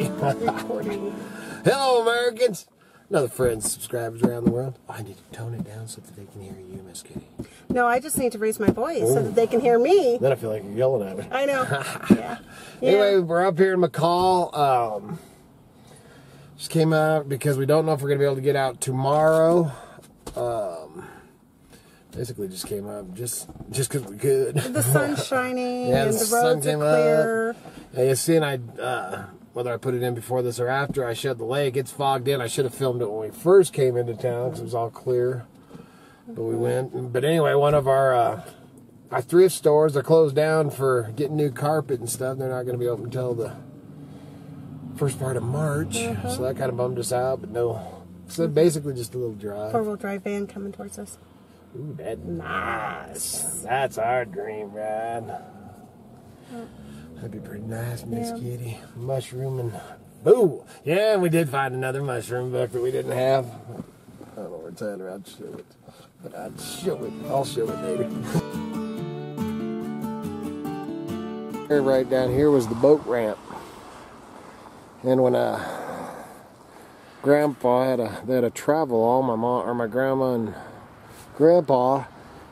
Recording. Hello, Americans. Another friends, subscribers around the world. I need to tone it down so that they can hear you, Miss Kitty. No, I just need to raise my voice so that they can hear me. Then I feel like you're yelling at me. I know. Yeah. Anyway, we're up here in McCall. Just came out because we don't know if we're going to be able to get out tomorrow. Basically just came up just because we could. The sun's shining yeah, and the roads are clear. Yeah, you see, and whether I put it in before this or after I shut the lake, it's fogged in. I should have filmed it when we first came into town because it was all clear. But we went. But anyway, one of our thrift stores, they're closed down for getting new carpet and stuff. They're not going to be open until the first part of March. So that kind of bummed us out. But no, so basically just a little drive. Four-wheel drive van coming towards us. Ooh, that's nice. That's our dream ride. That'd be pretty nice, Miss Kitty. Mushroom and boo. Yeah, and we did find another mushroom book that we didn't have. I don't know where it's at, or I'd show it. But I'd show it. I'll show it later. Right down here was the boat ramp. And when Grandpa they had a travel all, my mom or my grandma and Grandpa,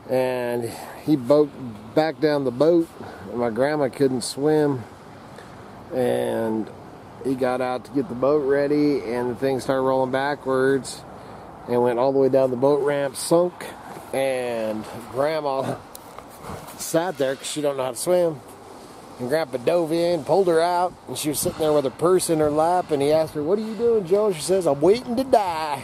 and he back down the boat, and my grandma couldn't swim, and he got out to get the boat ready, and the thing started rolling backwards and went all the way down the boat ramp, sunk, and Grandma sat there because she don't know how to swim, and Grandpa dove in, pulled her out, and she was sitting there with her purse in her lap, and he asked her, "What are you doing, Joe?" And she says, "I'm waiting to die."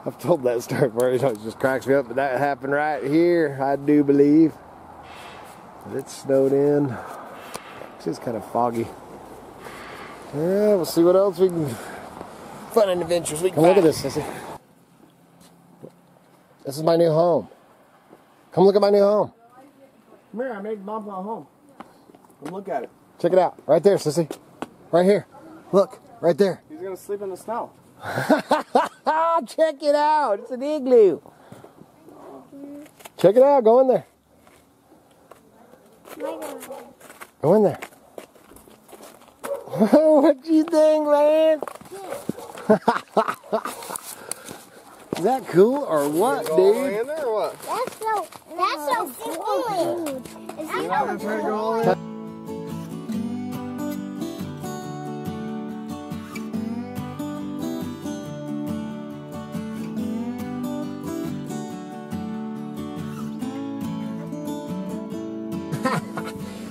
I've told that story before, it just cracks me up, but that happened right here, I do believe. But it snowed in. It's just kind of foggy. Yeah, we'll see what else we can, fun and adventures we can find. Look at this, Sissy. This is my new home. Come look at my new home. Come here, I made Mom go home. Come look at it. Check it out, right there, Sissy. Right here. Look, right there. He's gonna sleep in the snow. Check it out. It's an igloo. Check it out. Go in there. Go in there. What do you think, man? Is that cool or what, dude? In there or what? That's so cool. Is You're not gonna try to go all in?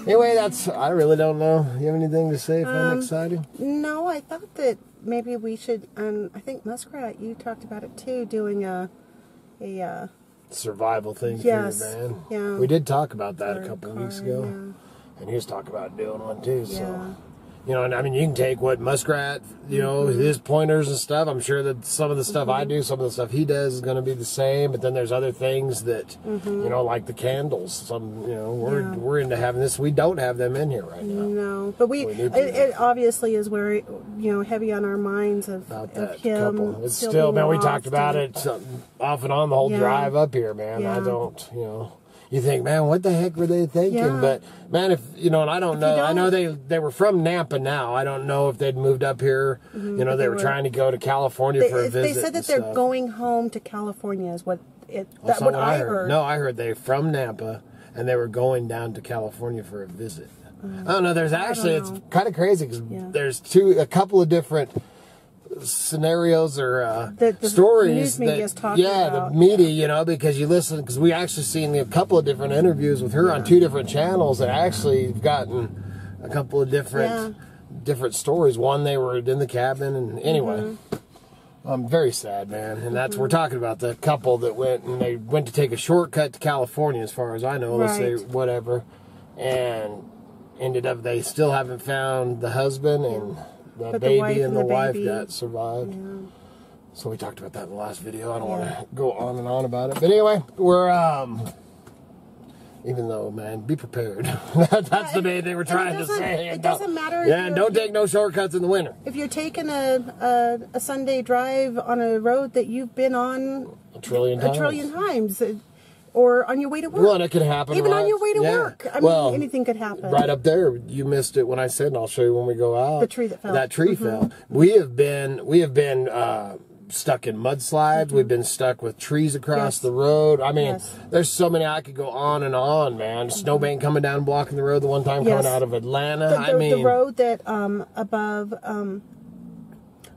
Anyway, I really don't know. You have anything to say? Fun, exciting? No, I thought that maybe we should, I think Muskrat, you talked about it too, doing a survival thing for yes, your van. yeah. We did talk about that a couple of weeks ago. Yeah. And he was talking about doing one too, so. Yeah. You know, and I mean, you can take what Muskrat, you know, his pointers and stuff. I'm sure that some of the stuff I do, some of the stuff he does is going to be the same. But then there's other things that, you know, like the candles. Some, you know, we're into having this. We don't have them in here right now. No, but it obviously is where, you know, heavy on our minds of him. Couple. It's still, man, we talked about it off and on the whole drive up here, man. Yeah. I don't, you know. You think, man, what the heck were they thinking? Yeah. But, man, if, you know, and I don't know. I know they were from Nampa now. I don't know if they'd moved up here. You know, they were trying to go to California for a visit. They said that they're going home to California is what I heard. No, I heard they're from Nampa, and they were going down to California for a visit. I don't know. There's actually, it's kind of crazy because there's a couple of different scenarios or the stories news media's that talking the about. media, you know, because you listen, because we actually seen a couple of different interviews with her on two different channels that actually have gotten a couple of different stories. One, they were in the cabin, and anyway, I'm very sad, man. And that's we're talking about the couple that went to take a shortcut to California, as far as I know. Let's say whatever, and ended up they still haven't found the husband and. The baby and the wife got survived. Yeah. So we talked about that in the last video. I don't want to go on and on about it. But anyway, we're, even though, man, be prepared. That's the main thing we're trying to say. It doesn't matter. Yeah, and don't take no shortcuts in the winter. If you're taking a Sunday drive on a road that you've been on a trillion times, or on your way to work. Well, it could happen. Even right? on your way to Yeah. work. I mean, anything could happen. Right up there, you missed it when I said, and I'll show you when we go out. The tree that fell. That tree fell. We have been stuck in mudslides. We've been stuck with trees across the road. I mean, there's so many. I could go on, man. Snowbank coming down and blocking the road the one time coming out of Atlanta. The road that above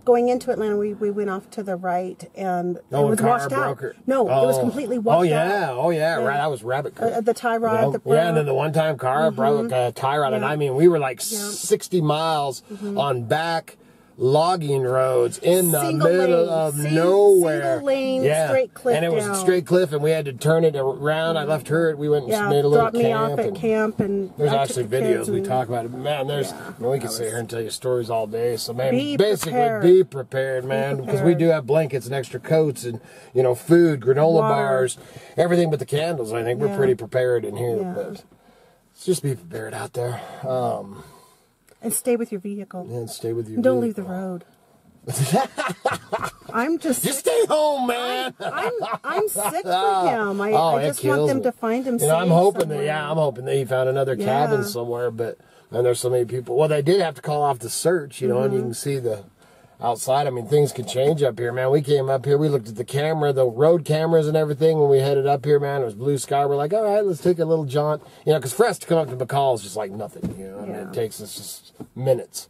going into Atlanta, we went off to the right and it was washed out. No, it was completely washed out. Oh yeah, right. That was rabbit creek. The tie rod. And then the one time car broke a tie rod, and I mean, we were like 60 miles on back logging roads in the middle of nowhere. Single lane, straight cliff and it was a straight cliff, and we had to turn it around. I left her. We went and made a little camp. Dropped me off at camp, and there's actually videos we talk about it. Man, we can sit here and tell you stories all day. So man, be prepared, man, because we do have blankets and extra coats and food, granola bars, everything but the candles. I think we're pretty prepared in here, but just be prepared out there. And stay with your vehicle. And stay with your Don't leave the road. I'm just stay home, man. I'm sick for him. I just want them to find him safe. I'm hoping that he found another cabin somewhere, but man, there's so many people. Well, they did have to call off the search, and you can see the outside. I mean, things could change up here, man. We came up here, we looked at the camera, the road cameras and everything when we headed up here, man. It was blue sky. We're like, all right, let's take a little jaunt. Because for us to come up to McCall is just like nothing, I mean, it takes us just minutes.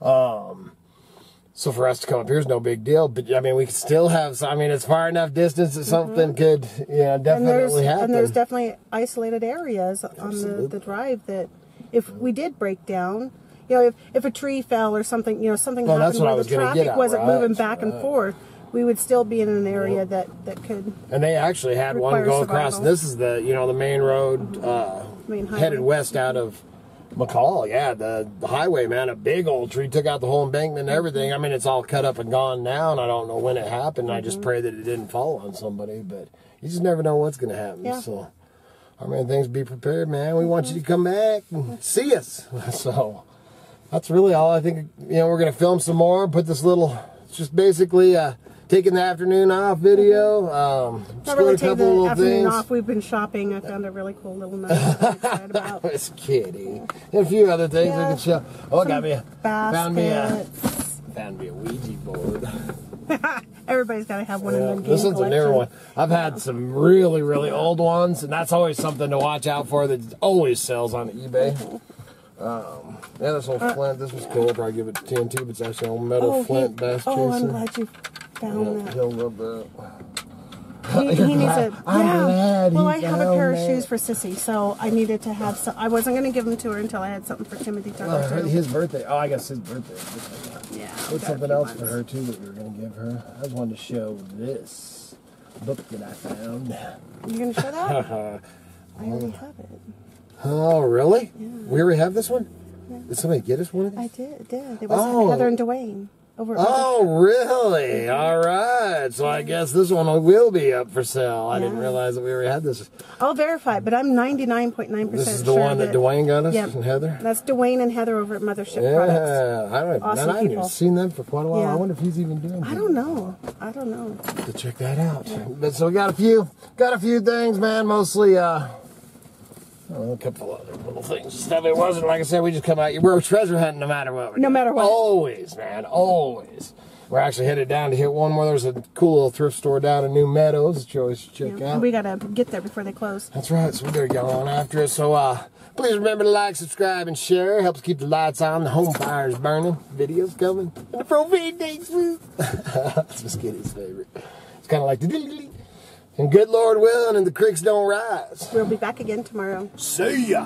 So for us to come up here is no big deal, but I mean, we could still have, I mean, it's far enough distance that something could, definitely happen. And there's definitely isolated areas on the drive that if we did break down, if a tree fell or something, something happened where the traffic wasn't moving back and forth, we would still be in an area that could. And they actually had one go across. And this is the the main road headed west out of McCall. Yeah, the highway, man, a big old tree took out the whole embankment and everything. I mean, it's all cut up and gone now, and I don't know when it happened. I just pray that it didn't fall on somebody, but you just never know what's going to happen. Yeah. So, I mean, things be prepared, man. We want you to come back and see us. So. That's really all. I think, we're going to film some more, put this little, it's just basically taking the afternoon off video. Not really taking the afternoon off. We've been shopping. I found a really cool little nugget I'm excited about. I was kidding. And a few other things we can show. Oh, I got me found me a Ouija board. Everybody's got to have one in their game This one's collection. a newer one. I've had some really, really old ones, and that's always something to watch out for that always sells on eBay. This old flint, this was cool. I'll probably give it 10 too, but it's actually an old metal flint bass chaser. Oh, I'm glad you found that. He'll love that. He needs a. Well, I have a pair of shoes for Sissy, so I needed to have some. I wasn't going to give them to her until I had something for Timothy Tucker too. His birthday. Oh, I guess his birthday. Yeah. What's something else for her too that we were going to give her? I just wanted to show this book that I found. You're going to show that? I already have it. Oh, really? Yeah. We already have this one? Yeah. Did somebody get us one of these? I did. It was Heather and Dwayne. Really? All right. So I guess this one will be up for sale. I didn't realize that we already had this. I'll verify, but I'm 99.9% sure. This is the one that Dwayne got us and Heather? That's Dwayne and Heather over at Mothership Products. I haven't even seen them for quite a while. Yeah. I wonder if he's even doing that. I don't know. To check that out. Yeah. But so we got a few things, man. Mostly a couple other little things. Stuff. It wasn't, like I said, we just come out. We're treasure hunting no matter what. No matter what. Always, man. Always. We're actually headed down to hit one more. There's a cool little thrift store down in New Meadows that you always should check out. We got to get there before they close. That's right. So we better get on after it. So please remember to like, subscribe, and share. Helps keep the lights on, the home fires burning, videos coming. The propane tanks move. That's Miss Kitty's favorite. It's kind of like the and good Lord willing, and the creeks don't rise. We'll be back again tomorrow. See ya.